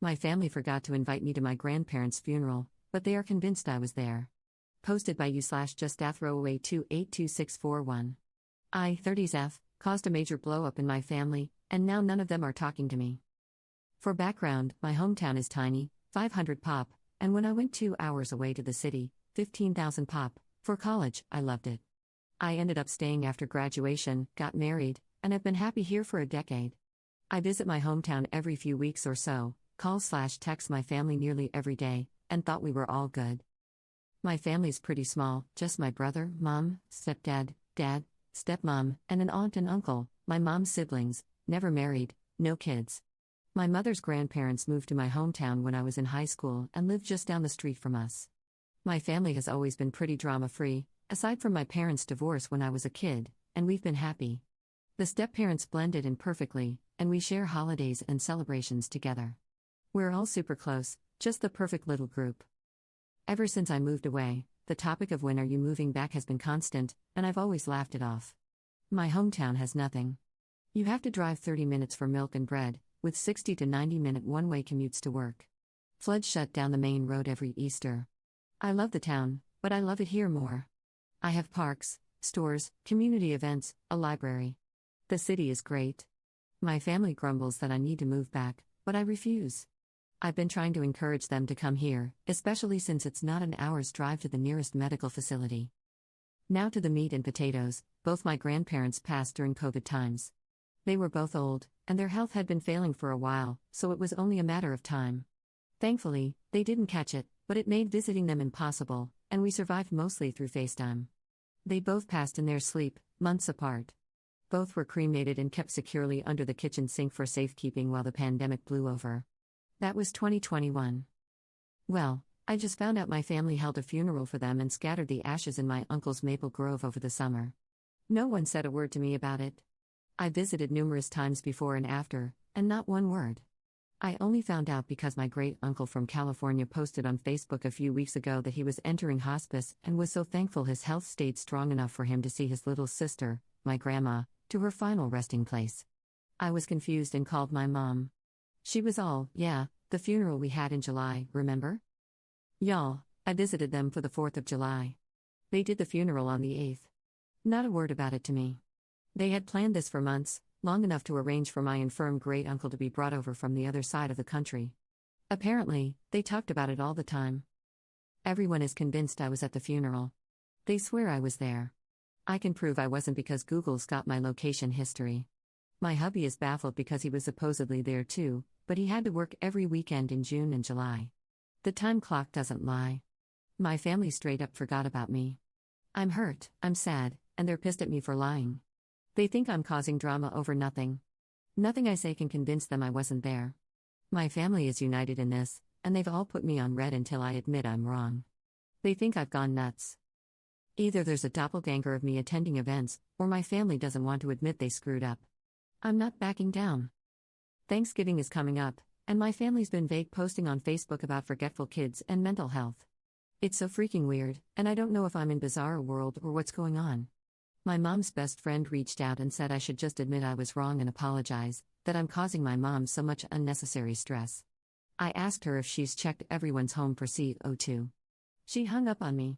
My family forgot to invite me to my grandparents' funeral, but they are convinced I was there. Posted by u/just-throwaway282641. I, 30s F, caused a major blow-up in my family, and now none of them are talking to me. For background, my hometown is tiny, 500 pop, and when I went 2 hours away to the city, 15,000 pop, for college, I loved it. I ended up staying after graduation, got married, and have been happy here for a decade. I visit my hometown every few weeks or so, call/text my family nearly every day, and thought we were all good. My family's pretty small, just my brother, mom, stepdad, dad, stepmom, and an aunt and uncle, my mom's siblings, never married, no kids. My mother's grandparents moved to my hometown when I was in high school and lived just down the street from us. My family has always been pretty drama-free, aside from my parents' divorce when I was a kid, and we've been happy. The step-parents blended in perfectly, and we share holidays and celebrations together. We're all super close, just the perfect little group. Ever since I moved away, the topic of when are you moving back has been constant, and I've always laughed it off. My hometown has nothing. You have to drive 30 minutes for milk and bread, with 60 to 90-minute one-way commutes to work. Floods shut down the main road every Easter. I love the town, but I love it here more. I have parks, stores, community events, a library. The city is great. My family grumbles that I need to move back, but I refuse. I've been trying to encourage them to come here, especially since it's not an hour's drive to the nearest medical facility. Now to the meat and potatoes. Both my grandparents passed during COVID times. They were both old, and their health had been failing for a while, so it was only a matter of time. Thankfully, they didn't catch it, but it made visiting them impossible, and we survived mostly through FaceTime. They both passed in their sleep, months apart. Both were cremated and kept securely under the kitchen sink for safekeeping while the pandemic blew over. That was 2021. Well, I just found out my family held a funeral for them and scattered the ashes in my uncle's maple grove over the summer. No one said a word to me about it. I visited numerous times before and after, and not one word. I only found out because my great-uncle from California posted on Facebook a few weeks ago that he was entering hospice and was so thankful his health stayed strong enough for him to see his little sister, my grandma, to her final resting place. I was confused and called my mom. She was all, yeah, the funeral we had in July, remember? Y'all, I visited them for the 4th of July. They did the funeral on the 8th. Not a word about it to me. They had planned this for months, long enough to arrange for my infirm great-uncle to be brought over from the other side of the country. Apparently, they talked about it all the time. Everyone is convinced I was at the funeral. They swear I was there. I can prove I wasn't because Google's got my location history. My hubby is baffled because he was supposedly there too, but he had to work every weekend in June and July. The time clock doesn't lie. My family straight up forgot about me. I'm hurt, I'm sad, and they're pissed at me for lying. They think I'm causing drama over nothing. Nothing I say can convince them I wasn't there. My family is united in this, and they've all put me on red until I admit I'm wrong. They think I've gone nuts. Either there's a doppelganger of me attending events, or my family doesn't want to admit they screwed up. I'm not backing down. Thanksgiving is coming up, and my family's been vague posting on Facebook about forgetful kids and mental health. It's so freaking weird, and I don't know if I'm in bizarre world or what's going on. My mom's best friend reached out and said I should just admit I was wrong and apologize, that I'm causing my mom so much unnecessary stress. I asked her if she's checked everyone's home for CO2. She hung up on me.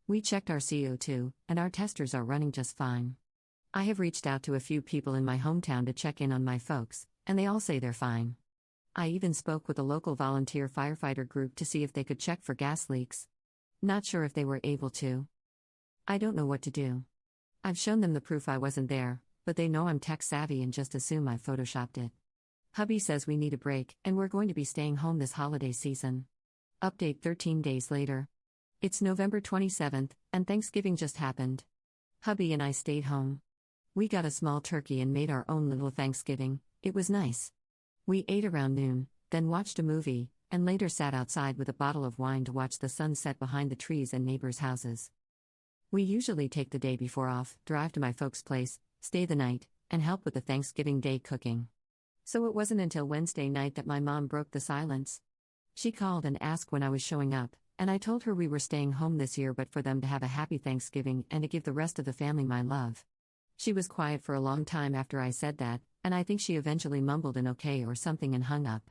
We checked our CO2, and our testers are running just fine. I have reached out to a few people in my hometown to check in on my folks, and they all say they're fine. I even spoke with a local volunteer firefighter group to see if they could check for gas leaks. Not sure if they were able to. I don't know what to do. I've shown them the proof I wasn't there, but they know I'm tech-savvy and just assume I photoshopped it. Hubby says we need a break, and we're going to be staying home this holiday season. Update 13 days later. It's November 27th, and Thanksgiving just happened. Hubby and I stayed home. We got a small turkey and made our own little Thanksgiving. It was nice. We ate around noon, then watched a movie, and later sat outside with a bottle of wine to watch the sun set behind the trees and neighbors' houses. We usually take the day before off, drive to my folks' place, stay the night, and help with the Thanksgiving Day cooking. So it wasn't until Wednesday night that my mom broke the silence. She called and asked when I was showing up, and I told her we were staying home this year but for them to have a happy Thanksgiving and to give the rest of the family my love. She was quiet for a long time after I said that, and I think she eventually mumbled an okay or something and hung up.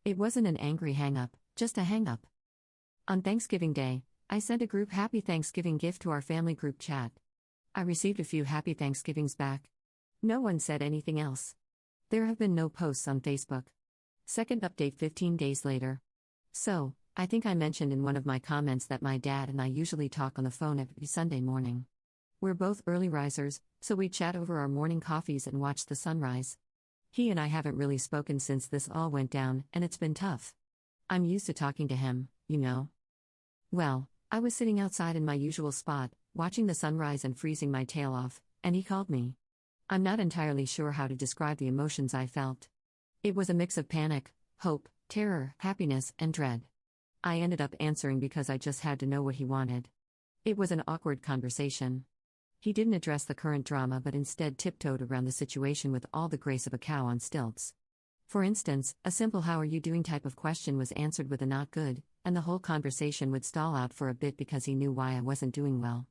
It wasn't an angry hang up, just a hang up. On Thanksgiving Day, I sent a group Happy Thanksgiving gift to our family group chat. I received a few Happy Thanksgivings back. No one said anything else. There have been no posts on Facebook. Second update 15 days later. So, I think I mentioned in one of my comments that my dad and I usually talk on the phone every Sunday morning. We're both early risers, so we chat over our morning coffees and watch the sunrise. He and I haven't really spoken since this all went down, and it's been tough. I'm used to talking to him, you know. Well, I was sitting outside in my usual spot, watching the sunrise and freezing my tail off, and he called me. I'm not entirely sure how to describe the emotions I felt. It was a mix of panic, hope, terror, happiness, and dread. I ended up answering because I just had to know what he wanted. It was an awkward conversation. He didn't address the current drama but instead tiptoed around the situation with all the grace of a cow on stilts. For instance, a simple "how are you doing" type of question was answered with a "not good," and the whole conversation would stall out for a bit because he knew why I wasn't doing well.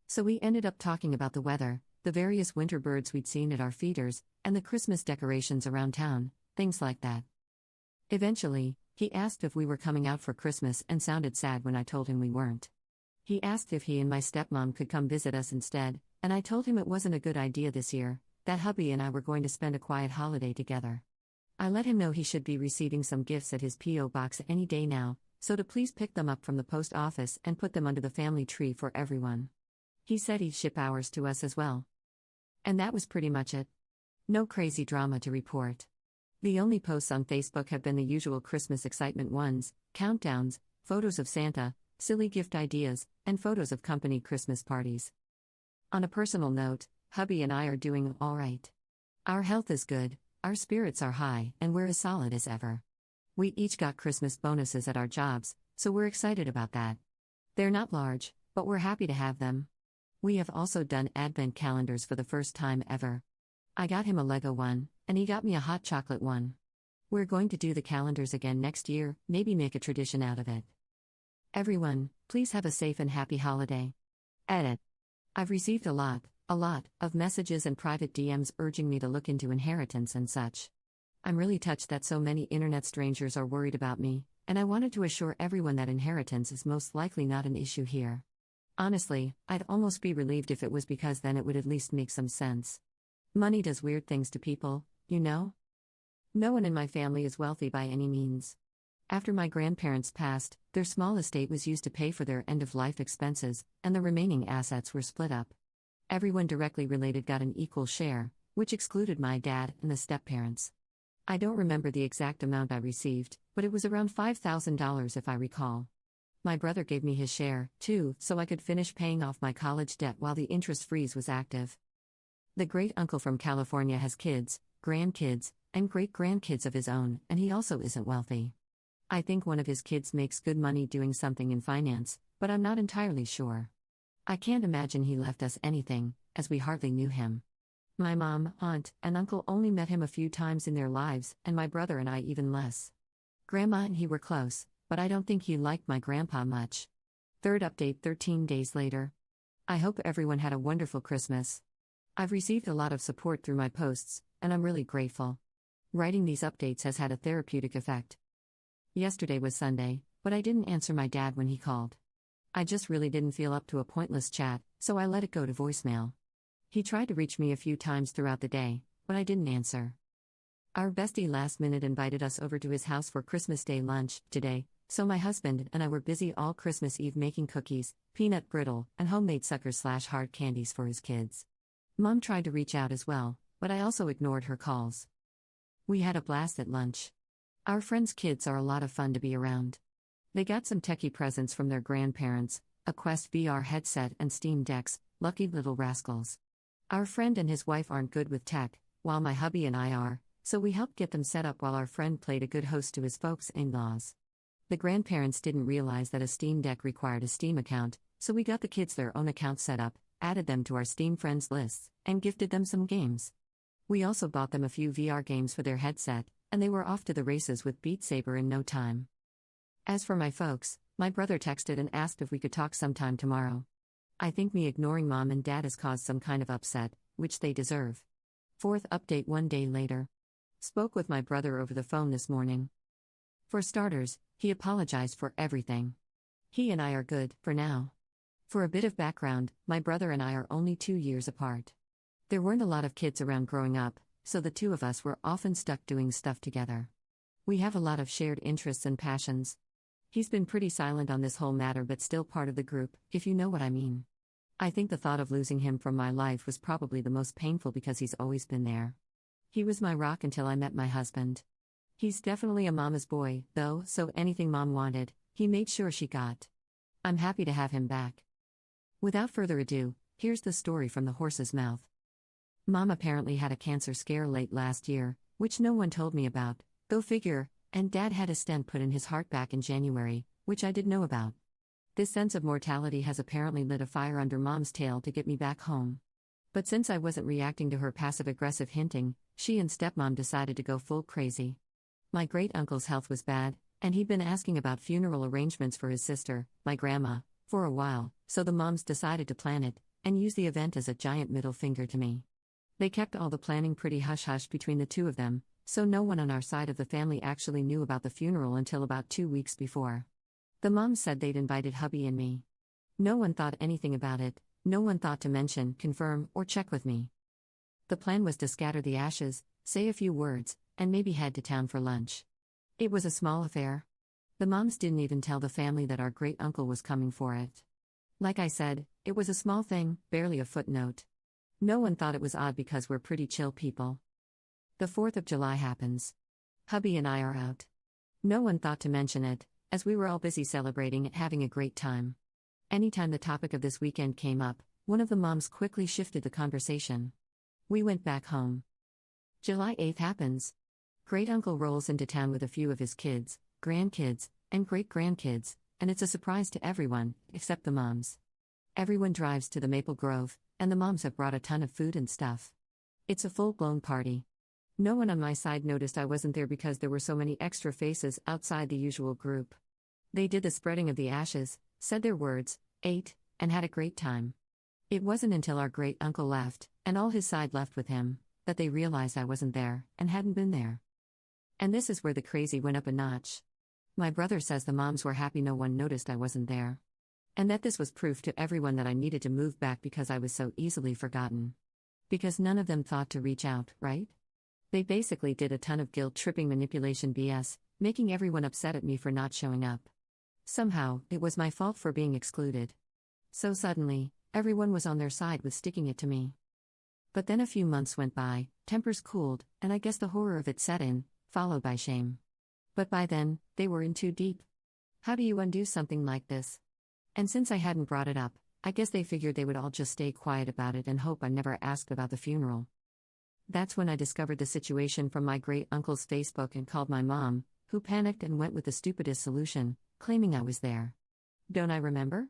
So we ended up talking about the weather, the various winter birds we'd seen at our feeders, and the Christmas decorations around town, things like that. Eventually, he asked if we were coming out for Christmas and sounded sad when I told him we weren't. He asked if he and my stepmom could come visit us instead, and I told him it wasn't a good idea this year, that hubby and I were going to spend a quiet holiday together. I let him know he should be receiving some gifts at his P.O. box any day now, so to please pick them up from the post office and put them under the family tree for everyone. He said he'd ship ours to us as well. And that was pretty much it. No crazy drama to report. The only posts on Facebook have been the usual Christmas excitement ones, countdowns, photos of Santa, silly gift ideas, and photos of company Christmas parties. On a personal note, hubby and I are doing all right. Our health is good, our spirits are high, and we're as solid as ever. We each got Christmas bonuses at our jobs, so we're excited about that. They're not large, but we're happy to have them. We have also done advent calendars for the first time ever. I got him a Lego one, and he got me a hot chocolate one. We're going to do the calendars again next year, maybe make a tradition out of it. Everyone, please have a safe and happy holiday. Edit. I've received a lot of messages and private DMs urging me to look into inheritance and such. I'm really touched that so many internet strangers are worried about me, and I wanted to assure everyone that inheritance is most likely not an issue here. Honestly, I'd almost be relieved if it was, because then it would at least make some sense. Money does weird things to people, you know? No one in my family is wealthy by any means. After my grandparents passed, their small estate was used to pay for their end-of-life expenses, and the remaining assets were split up. Everyone directly related got an equal share, which excluded my dad and the step-parents. I don't remember the exact amount I received, but it was around $5,000 if I recall. My brother gave me his share, too, so I could finish paying off my college debt while the interest freeze was active. The great-uncle from California has kids, grandkids, and great-grandkids of his own, and he also isn't wealthy. I think one of his kids makes good money doing something in finance, but I'm not entirely sure. I can't imagine he left us anything, as we hardly knew him. My mom, aunt, and uncle only met him a few times in their lives, and my brother and I even less. Grandma and he were close, but I don't think he liked my grandpa much. Third update 13 days later. I hope everyone had a wonderful Christmas. I've received a lot of support through my posts, and I'm really grateful. Writing these updates has had a therapeutic effect. Yesterday was Sunday, but I didn't answer my dad when he called. I just really didn't feel up to a pointless chat, so I let it go to voicemail. He tried to reach me a few times throughout the day, but I didn't answer. Our bestie last minute invited us over to his house for Christmas Day lunch today, so my husband and I were busy all Christmas Eve making cookies, peanut brittle, and homemade suckers/hard candies for his kids. Mom tried to reach out as well, but I also ignored her calls. We had a blast at lunch. Our friends' kids are a lot of fun to be around. They got some techie presents from their grandparents, a Quest VR headset and Steam Decks, lucky little rascals. Our friend and his wife aren't good with tech, while my hubby and I are, so we helped get them set up while our friend played a good host to his folks' in-laws. The grandparents didn't realize that a Steam Deck required a Steam account, so we got the kids their own account set up, added them to our Steam friends lists, and gifted them some games. We also bought them a few VR games for their headset, and they were off to the races with Beat Saber in no time. As for my folks, my brother texted and asked if we could talk sometime tomorrow. I think me ignoring mom and dad has caused some kind of upset, which they deserve. Fourth update 1 day later. Spoke with my brother over the phone this morning. For starters, he apologized for everything. He and I are good, for now. For a bit of background, my brother and I are only 2 years apart. There weren't a lot of kids around growing up, so the two of us were often stuck doing stuff together. We have a lot of shared interests and passions. He's been pretty silent on this whole matter but still part of the group, if you know what I mean. I think the thought of losing him from my life was probably the most painful because he's always been there. He was my rock until I met my husband. He's definitely a mama's boy, though, so anything mom wanted, he made sure she got. I'm happy to have him back. Without further ado, here's the story from the horse's mouth. Mom apparently had a cancer scare late last year, which no one told me about, go figure, and Dad had a stent put in his heart back in January, which I didn't know about. This sense of mortality has apparently lit a fire under Mom's tail to get me back home. But since I wasn't reacting to her passive-aggressive hinting, she and stepmom decided to go full crazy. My great-uncle's health was bad, and he'd been asking about funeral arrangements for his sister, my grandma, for a while, so the moms decided to plan it, and use the event as a giant middle finger to me. They kept all the planning pretty hush-hush between the two of them, so no one on our side of the family actually knew about the funeral until about 2 weeks before. The moms said they'd invited hubby and me. No one thought anything about it, no one thought to mention, confirm, or check with me. The plan was to scatter the ashes, say a few words, and maybe head to town for lunch. It was a small affair. The moms didn't even tell the family that our great-uncle was coming for it. Like I said, it was a small thing, barely a footnote. No one thought it was odd because we're pretty chill people. The 4th of July happens. Hubby and I are out. No one thought to mention it, as we were all busy celebrating and having a great time. Anytime the topic of this weekend came up, one of the moms quickly shifted the conversation. We went back home. July 8th happens. Great-uncle rolls into town with a few of his kids, grandkids, and great-grandkids, and it's a surprise to everyone, except the moms. Everyone drives to the Maple Grove, and the moms have brought a ton of food and stuff. It's a full-blown party. No one on my side noticed I wasn't there because there were so many extra faces outside the usual group. They did the spreading of the ashes, said their words, ate, and had a great time. It wasn't until our great-uncle left, and all his side left with him, that they realized I wasn't there, and hadn't been there. And this is where the crazy went up a notch. My brother says the moms were happy no one noticed I wasn't there. And that this was proof to everyone that I needed to move back because I was so easily forgotten. Because none of them thought to reach out, right? They basically did a ton of guilt-tripping manipulation BS, making everyone upset at me for not showing up. Somehow, it was my fault for being excluded. So suddenly, everyone was on their side with sticking it to me. But then a few months went by, tempers cooled, and I guess the horror of it set in, followed by shame. But by then, they were in too deep. How do you undo something like this? And since I hadn't brought it up, I guess they figured they would all just stay quiet about it and hope I never asked about the funeral. That's when I discovered the situation from my great-uncle's Facebook and called my mom, who panicked and went with the stupidest solution, claiming I was there. Don't I remember?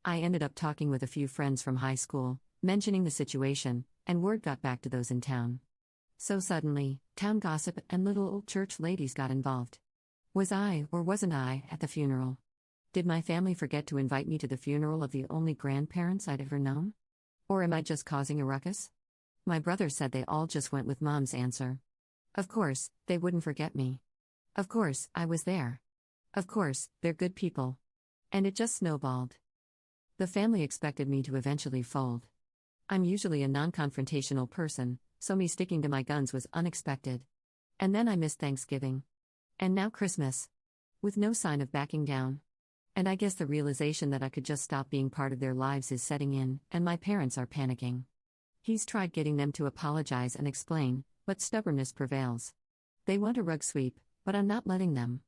I ended up talking with a few friends from high school, mentioning the situation, and word got back to those in town. So suddenly, town gossip and little old church ladies got involved. Was I, or wasn't I, at the funeral? Did my family forget to invite me to the funeral of the only grandparents I'd ever known? Or am I just causing a ruckus? My brother said they all just went with Mom's answer. Of course, they wouldn't forget me. Of course, I was there. Of course, they're good people. And it just snowballed. The family expected me to eventually fold. I'm usually a non-confrontational person, so me sticking to my guns was unexpected. And then I missed Thanksgiving. And now Christmas. With no sign of backing down. And I guess the realization that I could just stop being part of their lives is setting in, and my parents are panicking. He's tried getting them to apologize and explain, but stubbornness prevails. They want a rug sweep, but I'm not letting them.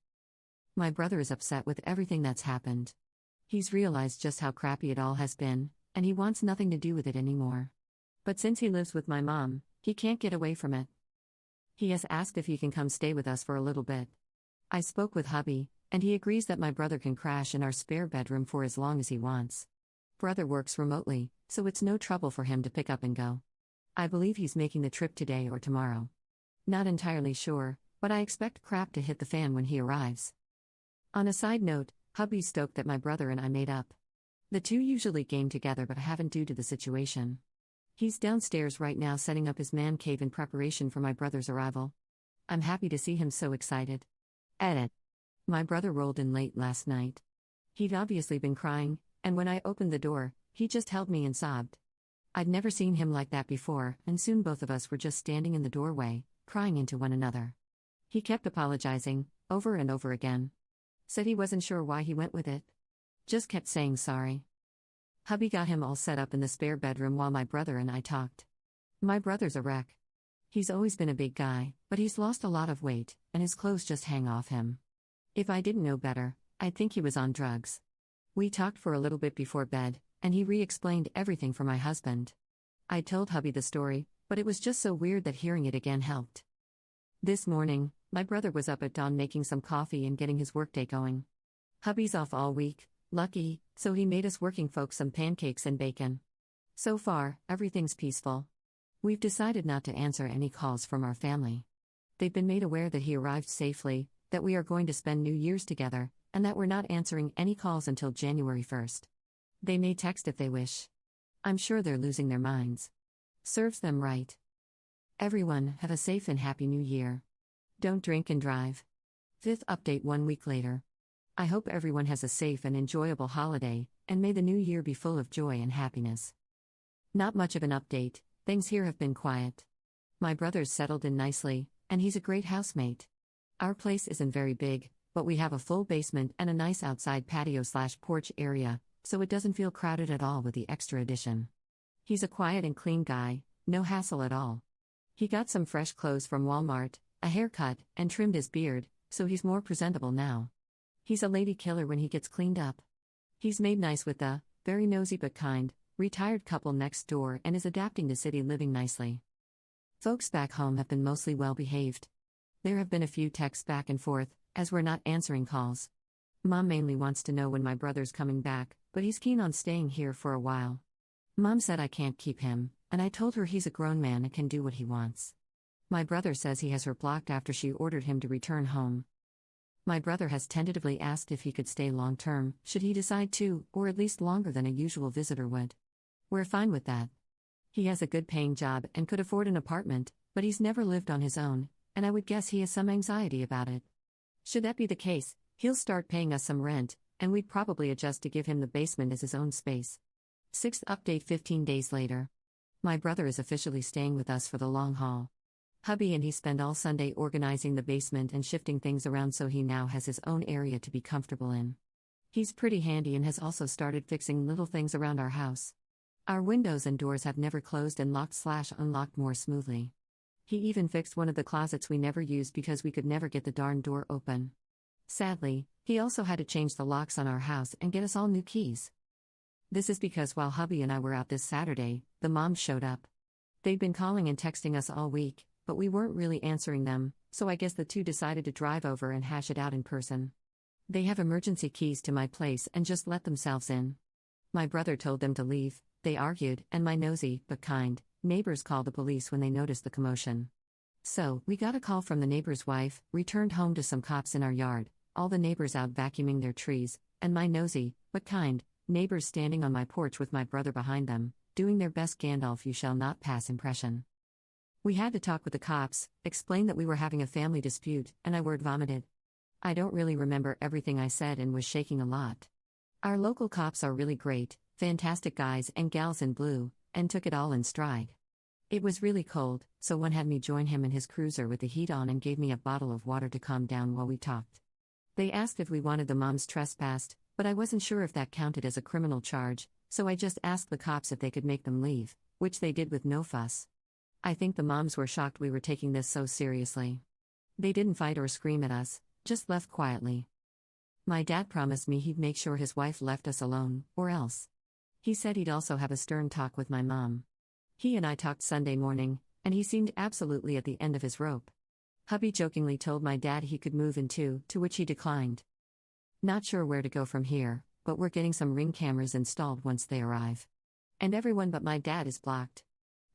My brother is upset with everything that's happened. He's realized just how crappy it all has been, and he wants nothing to do with it anymore. But since he lives with my mom, he can't get away from it. He has asked if he can come stay with us for a little bit. I spoke with hubby, and he agrees that my brother can crash in our spare bedroom for as long as he wants. Brother works remotely, so it's no trouble for him to pick up and go. I believe he's making the trip today or tomorrow. Not entirely sure, but I expect crap to hit the fan when he arrives. On a side note, hubby's stoked that my brother and I made up. The two usually game together but haven't due to the situation. He's downstairs right now setting up his man cave in preparation for my brother's arrival. I'm happy to see him so excited. Edit. My brother rolled in late last night. He'd obviously been crying, and when I opened the door, he just held me and sobbed. I'd never seen him like that before, and soon both of us were just standing in the doorway, crying into one another. He kept apologizing, over and over again. Said he wasn't sure why he went with it. Just kept saying sorry. Hubby got him all set up in the spare bedroom while my brother and I talked. My brother's a wreck. He's always been a big guy, but he's lost a lot of weight, and his clothes just hang off him. If I didn't know better, I'd think he was on drugs. We talked for a little bit before bed, and he re-explained everything for my husband. I told hubby the story, but it was just so weird that hearing it again helped. This morning, my brother was up at dawn making some coffee and getting his workday going. Hubby's off all week, lucky, so he made us working folks some pancakes and bacon. So far, everything's peaceful. We've decided not to answer any calls from our family. They've been made aware that he arrived safely, that we are going to spend New Year's together, and that we're not answering any calls until January 1st. They may text if they wish. I'm sure they're losing their minds. Serves them right. Everyone, have a safe and happy New Year. Don't drink and drive. 5th update 1 week later. I hope everyone has a safe and enjoyable holiday, and may the new year be full of joy and happiness. Not much of an update, things here have been quiet. My brother's settled in nicely, and he's a great housemate. Our place isn't very big, but we have a full basement and a nice outside patio/porch area, so it doesn't feel crowded at all with the extra addition. He's a quiet and clean guy, no hassle at all. He got some fresh clothes from Walmart, a haircut, and trimmed his beard, so he's more presentable now. He's a lady killer when he gets cleaned up. He's made nice with the, very nosy but kind, retired couple next door and is adapting to city living nicely. Folks back home have been mostly well behaved. There have been a few texts back and forth, as we're not answering calls. Mom mainly wants to know when my brother's coming back, but he's keen on staying here for a while. Mom said I can't keep him, and I told her he's a grown man and can do what he wants. My brother says he has her blocked after she ordered him to return home. My brother has tentatively asked if he could stay long term, should he decide to, or at least longer than a usual visitor would. We're fine with that. He has a good paying job and could afford an apartment, but he's never lived on his own, and I would guess he has some anxiety about it. Should that be the case, he'll start paying us some rent, and we'd probably adjust to give him the basement as his own space. 6th update 15 days later. My brother is officially staying with us for the long haul. Hubby and he spend all Sunday organizing the basement and shifting things around so he now has his own area to be comfortable in. He's pretty handy and has also started fixing little things around our house. Our windows and doors have never closed and locked/unlocked more smoothly. He even fixed one of the closets we never used because we could never get the darn door open. Sadly, he also had to change the locks on our house and get us all new keys. This is because while hubby and I were out this Saturday, the moms showed up. They'd been calling and texting us all week, but we weren't really answering them, so I guess the two decided to drive over and hash it out in person. They have emergency keys to my place and just let themselves in. My brother told them to leave, they argued, and my nosy, but kind, neighbors called the police when they noticed the commotion. So, we got a call from the neighbor's wife, returned home to some cops in our yard, all the neighbors out vacuuming their trees, and my nosy, but kind, neighbors standing on my porch with my brother behind them, doing their best Gandalf you shall not pass impression. We had to talk with the cops, explain that we were having a family dispute, and I word vomited. I don't really remember everything I said and was shaking a lot. Our local cops are really great, fantastic guys and gals in blue, and took it all in stride. It was really cold, so one had me join him in his cruiser with the heat on and gave me a bottle of water to calm down while we talked. They asked if we wanted the moms trespassed, but I wasn't sure if that counted as a criminal charge, so I just asked the cops if they could make them leave, which they did with no fuss. I think the moms were shocked we were taking this so seriously. They didn't fight or scream at us, just left quietly. My dad promised me he'd make sure his wife left us alone, or else. He said he'd also have a stern talk with my mom. He and I talked Sunday morning, and he seemed absolutely at the end of his rope. Hubby jokingly told my dad he could move in too, to which he declined. Not sure where to go from here, but we're getting some Ring cameras installed once they arrive. And everyone but my dad is blocked.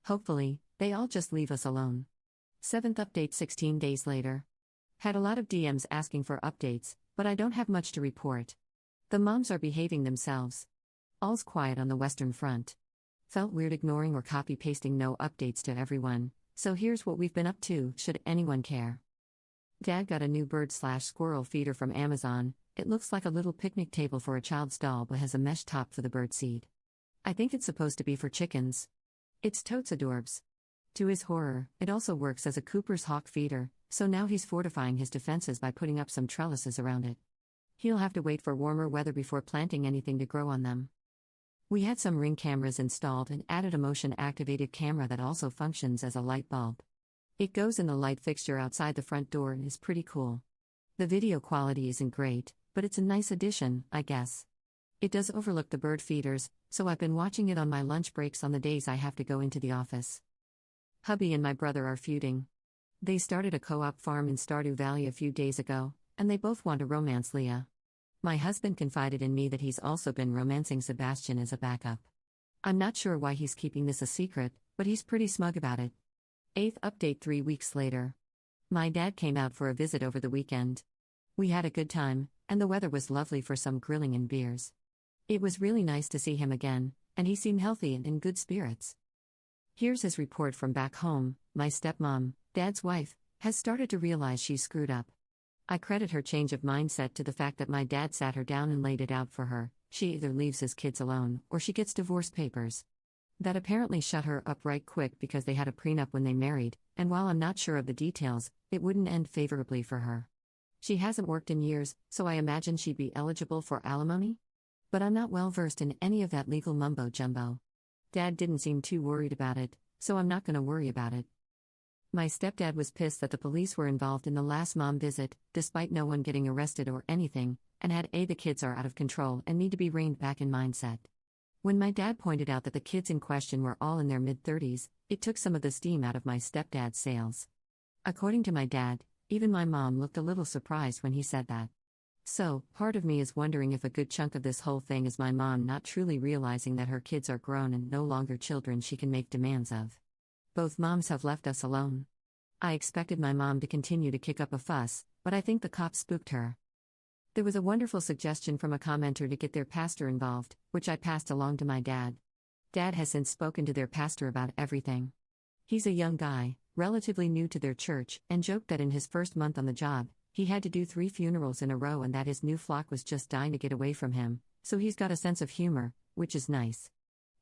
Hopefully, they all just leave us alone. 7th update 16 days later. Had a lot of DMs asking for updates, but I don't have much to report. The moms are behaving themselves. All's quiet on the Western Front. Felt weird ignoring or copy-pasting no updates to everyone, so here's what we've been up to, should anyone care. Dad got a new bird/squirrel feeder from Amazon. It looks like a little picnic table for a child's doll but has a mesh top for the bird seed. I think it's supposed to be for chickens. It's totes adorbs. To his horror, it also works as a Cooper's hawk feeder, so now he's fortifying his defenses by putting up some trellises around it. He'll have to wait for warmer weather before planting anything to grow on them. We had some Ring cameras installed and added a motion-activated camera that also functions as a light bulb. It goes in the light fixture outside the front door and is pretty cool. The video quality isn't great, but it's a nice addition, I guess. It does overlook the bird feeders, so I've been watching it on my lunch breaks on the days I have to go into the office. Hubby and my brother are feuding. They started a co-op farm in Stardew Valley a few days ago, and they both want to romance Leah. My husband confided in me that he's also been romancing Sebastian as a backup. I'm not sure why he's keeping this a secret, but he's pretty smug about it. 8th update 3 weeks later. My dad came out for a visit over the weekend. We had a good time, and the weather was lovely for some grilling and beers. It was really nice to see him again, and he seemed healthy and in good spirits. Here's his report from back home. My stepmom, Dad's wife, has started to realize she's screwed up. I credit her change of mindset to the fact that my dad sat her down and laid it out for her. She either leaves his kids alone, or she gets divorce papers. That apparently shut her up right quick because they had a prenup when they married, and while I'm not sure of the details, it wouldn't end favorably for her. She hasn't worked in years, so I imagine she'd be eligible for alimony? But I'm not well versed in any of that legal mumbo-jumbo. Dad didn't seem too worried about it, so I'm not going to worry about it. My stepdad was pissed that the police were involved in the last mom visit, despite no one getting arrested or anything, and had the kids are out of control and need to be reined back in mindset. When my dad pointed out that the kids in question were all in their mid-30s, it took some of the steam out of my stepdad's sails. According to my dad, even my mom looked a little surprised when he said that. So, part of me is wondering if a good chunk of this whole thing is my mom not truly realizing that her kids are grown and no longer children she can make demands of. Both moms have left us alone. I expected my mom to continue to kick up a fuss, but I think the cops spooked her. There was a wonderful suggestion from a commenter to get their pastor involved, which I passed along to my dad. Dad has since spoken to their pastor about everything. He's a young guy, relatively new to their church, and joked that in his first month on the job, he had to do 3 funerals in a row and that his new flock was just dying to get away from him, so he's got a sense of humor, which is nice.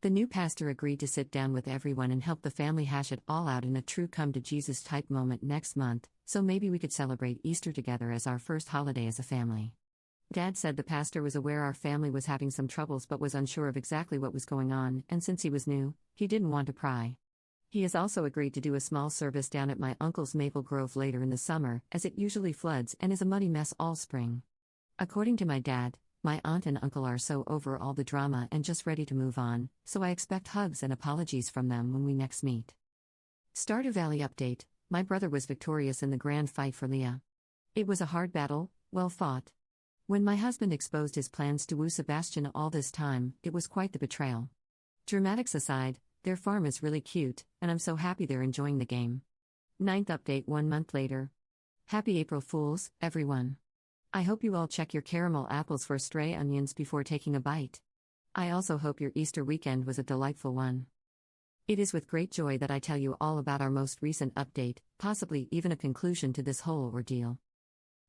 The new pastor agreed to sit down with everyone and help the family hash it all out in a true come-to-Jesus type moment next month, so maybe we could celebrate Easter together as our first holiday as a family. Dad said the pastor was aware our family was having some troubles but was unsure of exactly what was going on, and since he was new, he didn't want to pry. He has also agreed to do a small service down at my uncle's Maple Grove later in the summer, as it usually floods and is a muddy mess all spring. According to my dad, my aunt and uncle are so over all the drama and just ready to move on, so I expect hugs and apologies from them when we next meet. Stardew Valley update. My brother was victorious in the grand fight for Leah. It was a hard battle, well fought. When my husband exposed his plans to woo Sebastian all this time, it was quite the betrayal. Dramatics aside, their farm is really cute, and I'm so happy they're enjoying the game. 9th update 1 month later. Happy April Fools, everyone. I hope you all check your caramel apples for stray onions before taking a bite. I also hope your Easter weekend was a delightful one. It is with great joy that I tell you all about our most recent update, possibly even a conclusion to this whole ordeal.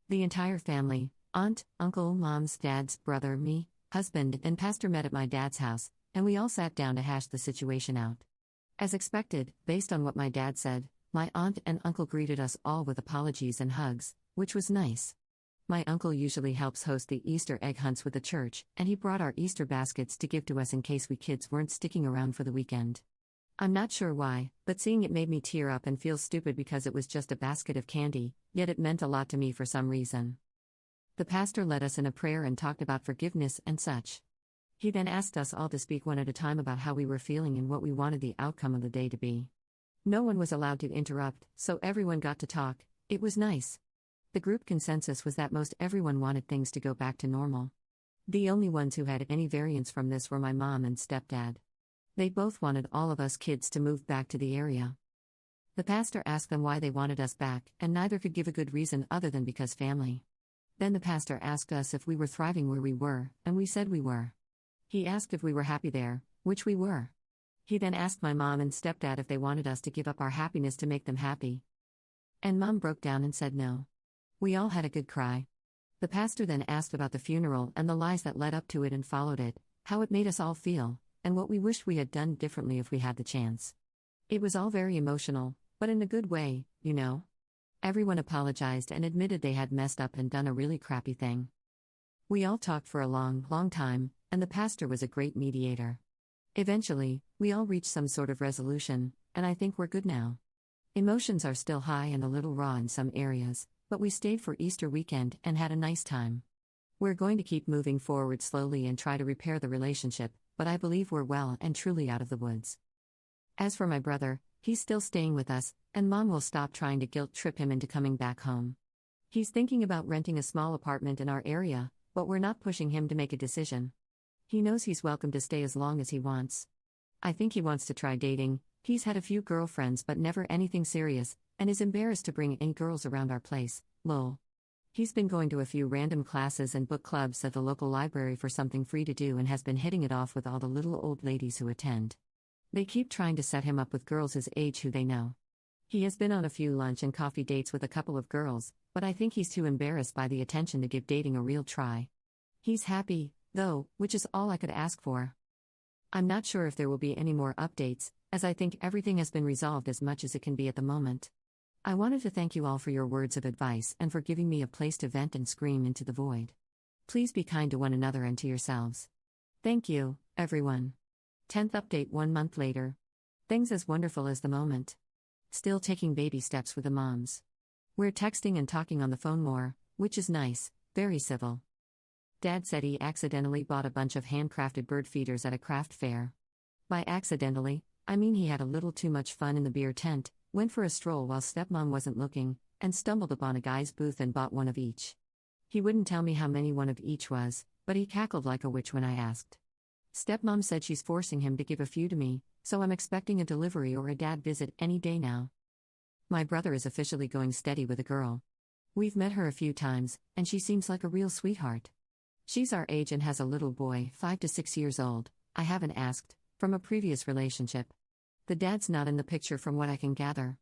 The entire family, aunt, uncle, moms, dads, brother, me, husband, and pastor met at my dad's house, and we all sat down to hash the situation out. As expected, based on what my dad said, my aunt and uncle greeted us all with apologies and hugs, which was nice. My uncle usually helps host the Easter egg hunts with the church, and he brought our Easter baskets to give to us in case we kids weren't sticking around for the weekend. I'm not sure why, but seeing it made me tear up and feel stupid because it was just a basket of candy, yet it meant a lot to me for some reason. The pastor led us in a prayer and talked about forgiveness and such. He then asked us all to speak one at a time about how we were feeling and what we wanted the outcome of the day to be. No one was allowed to interrupt, so everyone got to talk. It was nice. The group consensus was that most everyone wanted things to go back to normal. The only ones who had any variance from this were my mom and stepdad. They both wanted all of us kids to move back to the area. The pastor asked them why they wanted us back, and neither could give a good reason other than because family. Then the pastor asked us if we were thriving where we were, and we said we were. He asked if we were happy there, which we were. He then asked my mom and stepdad if they wanted us to give up our happiness to make them happy. And Mom broke down and said no. We all had a good cry. The pastor then asked about the funeral and the lies that led up to it and followed it, how it made us all feel, and what we wished we had done differently if we had the chance. It was all very emotional, but in a good way, you know? Everyone apologized and admitted they had messed up and done a really crappy thing. We all talked for a long, long time, and the pastor was a great mediator. Eventually, we all reached some sort of resolution, and I think we're good now. Emotions are still high and a little raw in some areas, but we stayed for Easter weekend and had a nice time. We're going to keep moving forward slowly and try to repair the relationship, but I believe we're well and truly out of the woods. As for my brother, he's still staying with us, and Mom will stop trying to guilt trip him into coming back home. He's thinking about renting a small apartment in our area, but we're not pushing him to make a decision. He knows he's welcome to stay as long as he wants. I think he wants to try dating. He's had a few girlfriends but never anything serious, and is embarrassed to bring any girls around our place, lol. He's been going to a few random classes and book clubs at the local library for something free to do and has been hitting it off with all the little old ladies who attend. They keep trying to set him up with girls his age who they know. He has been on a few lunch and coffee dates with a couple of girls, but I think he's too embarrassed by the attention to give dating a real try. He's happy, though, which is all I could ask for. I'm not sure if there will be any more updates, as I think everything has been resolved as much as it can be at the moment. I wanted to thank you all for your words of advice and for giving me a place to vent and scream into the void. Please be kind to one another and to yourselves. Thank you, everyone. 10th update 1 month later. Things as wonderful as the moment. Still taking baby steps with the moms. We're texting and talking on the phone more, which is nice, very civil. Dad said he accidentally bought a bunch of handcrafted bird feeders at a craft fair. By accidentally, I mean he had a little too much fun in the beer tent, went for a stroll while stepmom wasn't looking, and stumbled upon a guy's booth and bought one of each. He wouldn't tell me how many one of each was, but he cackled like a witch when I asked. Stepmom said she's forcing him to give a few to me, so I'm expecting a delivery or a dad visit any day now. My brother is officially going steady with a girl. We've met her a few times, and she seems like a real sweetheart. She's our age and has a little boy, 5 to 6 years old, I haven't asked, from a previous relationship. The dad's not in the picture from what I can gather.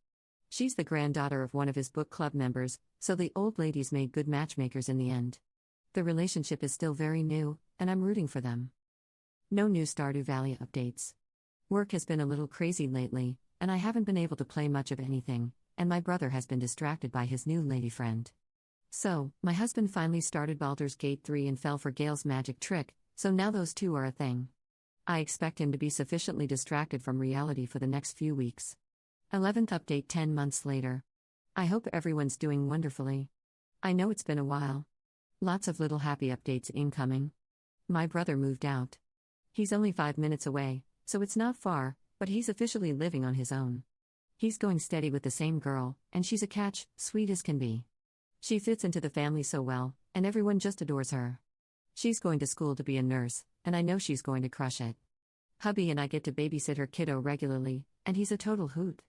She's the granddaughter of one of his book club members, so the old ladies made good matchmakers in the end. The relationship is still very new, and I'm rooting for them. No new Stardew Valley updates. Work has been a little crazy lately, and I haven't been able to play much of anything, and my brother has been distracted by his new lady friend. So, my husband finally started Baldur's Gate 3 and fell for Gale's magic trick, so now those two are a thing. I expect him to be sufficiently distracted from reality for the next few weeks. 11th update 10 months later. I hope everyone's doing wonderfully. I know it's been a while. Lots of little happy updates incoming. My brother moved out. He's only 5 minutes away, so it's not far, but he's officially living on his own. He's going steady with the same girl, and she's a catch, sweet as can be. She fits into the family so well, and everyone just adores her. She's going to school to be a nurse, and I know she's going to crush it. Hubby and I get to babysit her kiddo regularly, and he's a total hoot.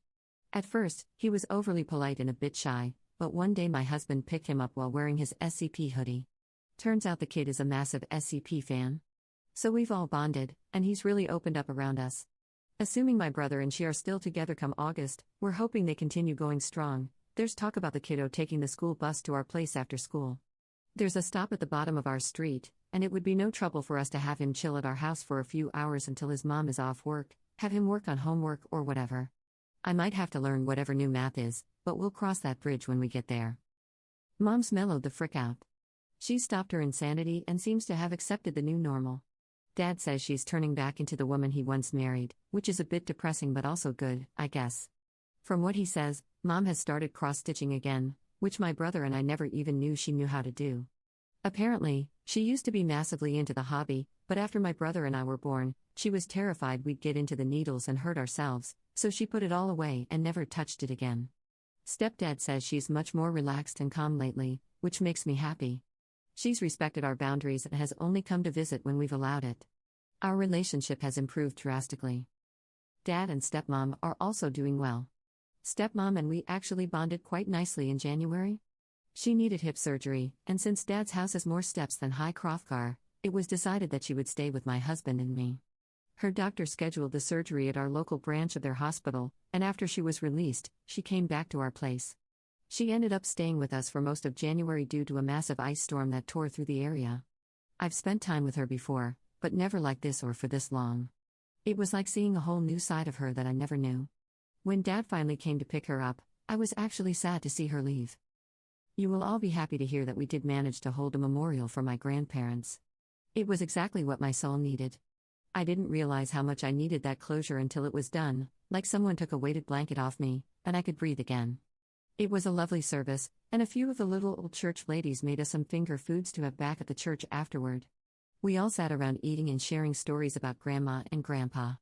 At first, he was overly polite and a bit shy, but one day my husband picked him up while wearing his SCP hoodie. Turns out the kid is a massive SCP fan. So we've all bonded, and he's really opened up around us. Assuming my brother and she are still together come August, we're hoping they continue going strong. There's talk about the kiddo taking the school bus to our place after school. There's a stop at the bottom of our street, and it would be no trouble for us to have him chill at our house for a few hours until his mom is off work, have him work on homework or whatever. I might have to learn whatever new math is, but we'll cross that bridge when we get there. Mom's mellowed the frick out. She's stopped her insanity and seems to have accepted the new normal. Dad says she's turning back into the woman he once married, which is a bit depressing but also good, I guess. From what he says, Mom has started cross-stitching again, which my brother and I never even knew she knew how to do. Apparently, she used to be massively into the hobby, but after my brother and I were born, she was terrified we'd get into the needles and hurt ourselves, so she put it all away and never touched it again. Stepdad says she's much more relaxed and calm lately, which makes me happy. She's respected our boundaries and has only come to visit when we've allowed it. Our relationship has improved drastically. Dad and stepmom are also doing well. Stepmom and we actually bonded quite nicely in January. She needed hip surgery, and since Dad's house has more steps than High Hrothgar, it was decided that she would stay with my husband and me. Her doctor scheduled the surgery at our local branch of their hospital, and after she was released, she came back to our place. She ended up staying with us for most of January due to a massive ice storm that tore through the area. I've spent time with her before, but never like this or for this long. It was like seeing a whole new side of her that I never knew. When Dad finally came to pick her up, I was actually sad to see her leave. You will all be happy to hear that we did manage to hold a memorial for my grandparents. It was exactly what my soul needed. I didn't realize how much I needed that closure until it was done, like someone took a weighted blanket off me, and I could breathe again. It was a lovely service, and a few of the little old church ladies made us some finger foods to have back at the church afterward. We all sat around eating and sharing stories about Grandma and Grandpa.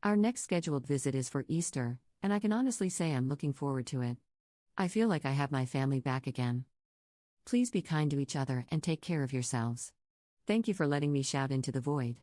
Our next scheduled visit is for Easter, and I can honestly say I'm looking forward to it. I feel like I have my family back again. Please be kind to each other and take care of yourselves. Thank you for letting me shout into the void.